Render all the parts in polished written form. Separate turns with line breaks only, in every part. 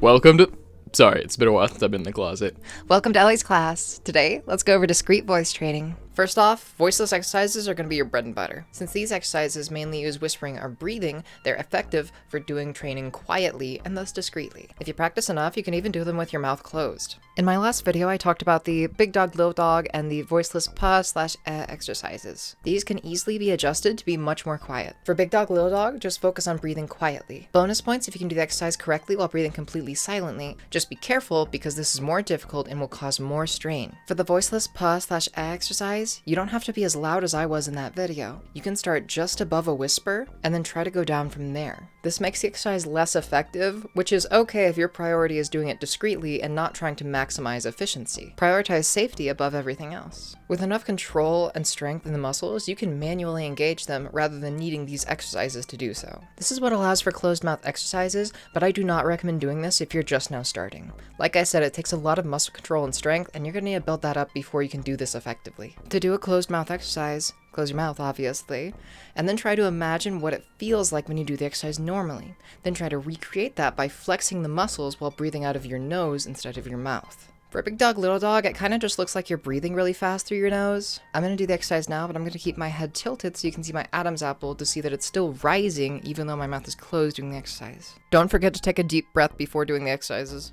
Welcome to... Sorry, it's been a while since I've been in the closet.
Welcome to Ellie's class. Today, let's go over discrete voice training. First off, voiceless exercises are going to be your bread and butter. Since these exercises mainly use whispering or breathing, they're effective for doing training quietly and thus discreetly. If you practice enough, you can even do them with your mouth closed. In my last video, I talked about the big dog, little dog, and the voiceless pa/eh exercises. These can easily be adjusted to be much more quiet. For big dog, little dog, just focus on breathing quietly. Bonus points if you can do the exercise correctly while breathing completely silently. Just be careful because this is more difficult and will cause more strain. For the voiceless pa/eh exercise, you don't have to be as loud as I was in that video. You can start just above a whisper and then try to go down from there. This makes the exercise less effective, which is okay if your priority is doing it discreetly and not trying to maximize efficiency. Prioritize safety above everything else. With enough control and strength in the muscles, you can manually engage them rather than needing these exercises to do so. This is what allows for closed mouth exercises, but I do not recommend doing this if you're just now starting. Like I said, it takes a lot of muscle control and strength, and you're going to need to build that up before you can do this effectively. To do a closed mouth exercise, close your mouth obviously, and then try to imagine what it feels like when you do the exercise normally. Then try to recreate that by flexing the muscles while breathing out of your nose instead of your mouth. For a big dog, little dog, it kind of just looks like you're breathing really fast through your nose. I'm going to do the exercise now, but I'm going to keep my head tilted so you can see my Adam's apple to see that it's still rising even though my mouth is closed during the exercise. Don't forget to take a deep breath before doing the exercises.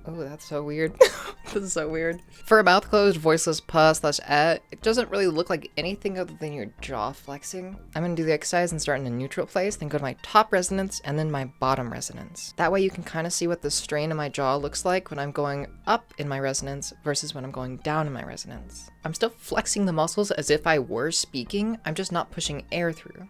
Oh, that's so weird. This is so weird. For a mouth closed, voiceless pa/eh, it doesn't really look like anything other than your jaw flexing. I'm gonna do the exercise and start in a neutral place, then go to my top resonance and then my bottom resonance. That way you can kind of see what the strain in my jaw looks like when I'm going up in my resonance versus when I'm going down in my resonance. I'm still flexing the muscles as if I were speaking, I'm just not pushing air through.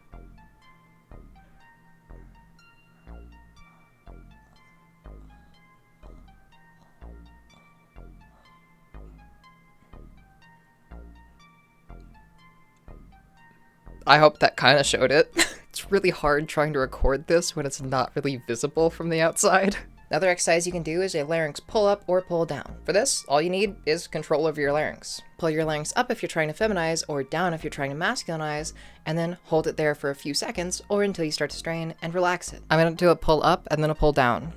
I hope that kind of showed it. It's really hard trying to record this when it's not really visible from the outside. Another exercise you can do is a larynx pull up or pull down. For this, all you need is control over your larynx. Pull your larynx up if you're trying to feminize or down if you're trying to masculinize, and then hold it there for a few seconds or until you start to strain and relax it. I'm going to do a pull up and then a pull down.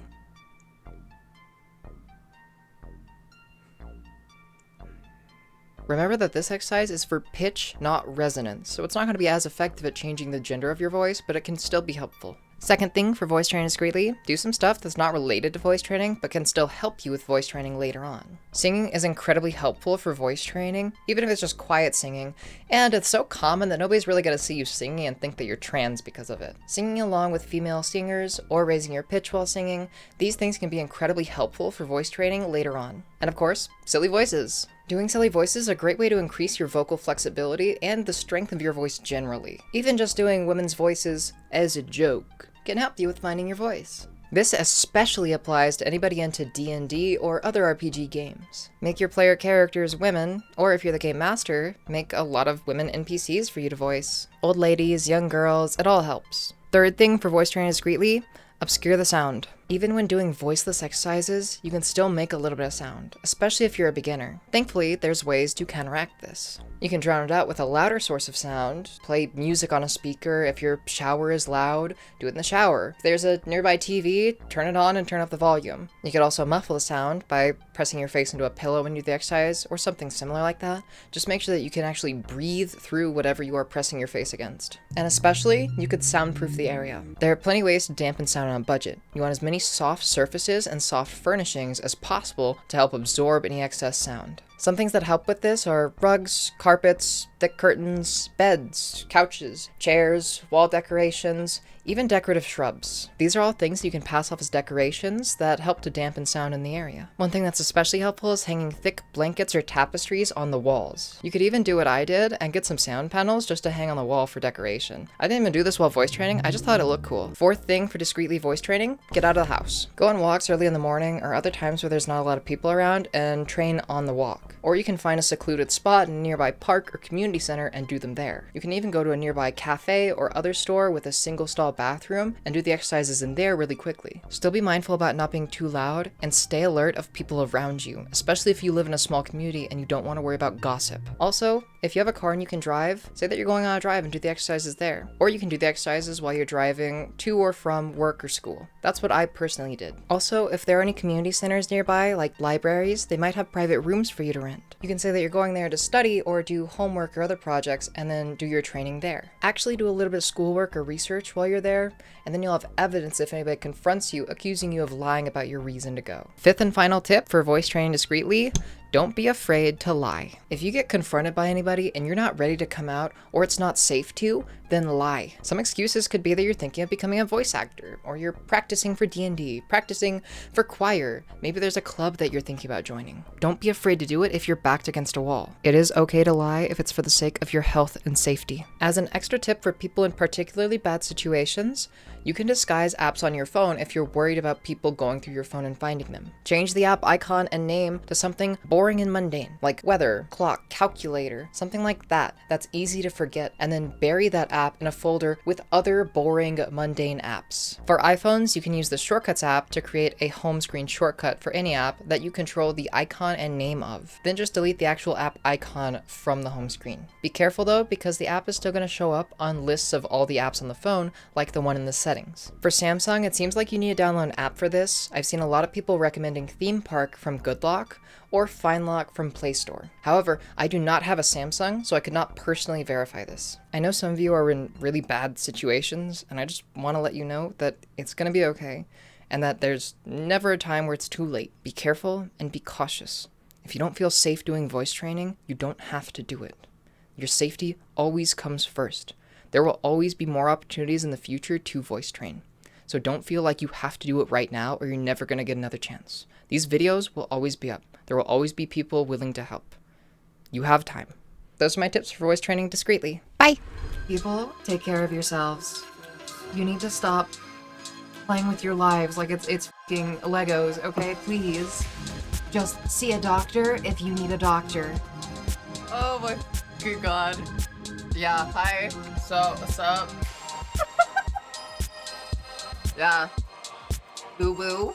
Remember that this exercise is for pitch, not resonance, so it's not going to be as effective at changing the gender of your voice, but it can still be helpful. Second thing for voice training discreetly, do some stuff that's not related to voice training, but can still help you with voice training later on. Singing is incredibly helpful for voice training, even if it's just quiet singing, and it's so common that nobody's really going to see you singing and think that you're trans because of it. Singing along with female singers, or raising your pitch while singing, these things can be incredibly helpful for voice training later on. And of course, silly voices. Doing silly voices is a great way to increase your vocal flexibility and the strength of your voice generally. Even just doing women's voices as a joke can help you with finding your voice. This especially applies to anybody into D&D or other RPG games. Make your player characters women, or if you're the game master, make a lot of women NPCs for you to voice. Old ladies, young girls, it all helps. Third thing for voice training discreetly, obscure the sound. Even when doing voiceless exercises, you can still make a little bit of sound, especially if you're a beginner. Thankfully, there's ways to counteract this. You can drown it out with a louder source of sound, play music on a speaker. If your shower is loud, do it in the shower. If there's a nearby TV, turn it on and turn up the volume. You could also muffle the sound by pressing your face into a pillow when you do the exercise, or something similar like that. Just make sure that you can actually breathe through whatever you are pressing your face against. And especially, you could soundproof the area. There are plenty of ways to dampen sound on a budget. You want as many soft surfaces and soft furnishings as possible to help absorb any excess sound. Some things that help with this are rugs, carpets, thick curtains, beds, couches, chairs, wall decorations, even decorative shrubs. These are all things you can pass off as decorations that help to dampen sound in the area. One thing that's especially helpful is hanging thick blankets or tapestries on the walls. You could even do what I did and get some sound panels just to hang on the wall for decoration. I didn't even do this while voice training, I just thought it looked cool. Fourth thing for discreetly voice training, get out of the house. Go on walks early in the morning or other times where there's not a lot of people around and train on the walk. walk. Or you can find a secluded spot in a nearby park or community center and do them there. You can even go to a nearby cafe or other store with a single stall bathroom and do the exercises in there really quickly. Still be mindful about not being too loud and stay alert of people around you, especially if you live in a small community and you don't want to worry about gossip. Also, if you have a car and you can drive, say that you're going on a drive and do the exercises there. Or you can do the exercises while you're driving to or from work or school. That's what I personally did. Also, if there are any community centers nearby, like libraries, they might have private rooms for you to rent. You can say that you're going there to study or do homework or other projects and then do your training there. Actually do a little bit of schoolwork or research while you're there, and then you'll have evidence if anybody confronts you accusing you of lying about your reason to go. Fifth and final tip for voice training discreetly: don't be afraid to lie. If you get confronted by anybody and you're not ready to come out or it's not safe to, then lie. Some excuses could be that you're thinking of becoming a voice actor, or you're practicing for D&D, practicing for choir. Maybe there's a club that you're thinking about joining. Don't be afraid to do it if you're backed against a wall. It is okay to lie if it's for the sake of your health and safety. As an extra tip for people in particularly bad situations, you can disguise apps on your phone if you're worried about people going through your phone and finding them. Change the app icon and name to something boring and mundane, like weather, clock, calculator, something like that that's easy to forget, and then bury that app in a folder with other boring, mundane apps. For iPhones, you can use the Shortcuts app to create a home screen shortcut for any app that you control the icon and name of. Then just delete the actual app icon from the home screen. Be careful though, because the app is still going to show up on lists of all the apps on the phone, like the one in the settings. For Samsung, it seems like you need to download an app for this. I've seen a lot of people recommending Theme Park from GoodLock or FineLock from Play Store. However, I do not have a Samsung, so I could not personally verify this. I know some of you are in really bad situations, and I just want to let you know that it's going to be okay, and that there's never a time where it's too late. Be careful and be cautious. If you don't feel safe doing voice training, you don't have to do it. Your safety always comes first. There will always be more opportunities in the future to voice train. So don't feel like you have to do it right now or you're never going to get another chance. These videos will always be up. There will always be people willing to help. You have time. Those are my tips for voice training discreetly. Bye! People, take care of yourselves. You need to stop playing with your lives like it's f***ing Legos, okay? Please. Just see a doctor if you need a doctor. Oh my good god. Yeah, hi. So, what's up? Yeah. Boo boo.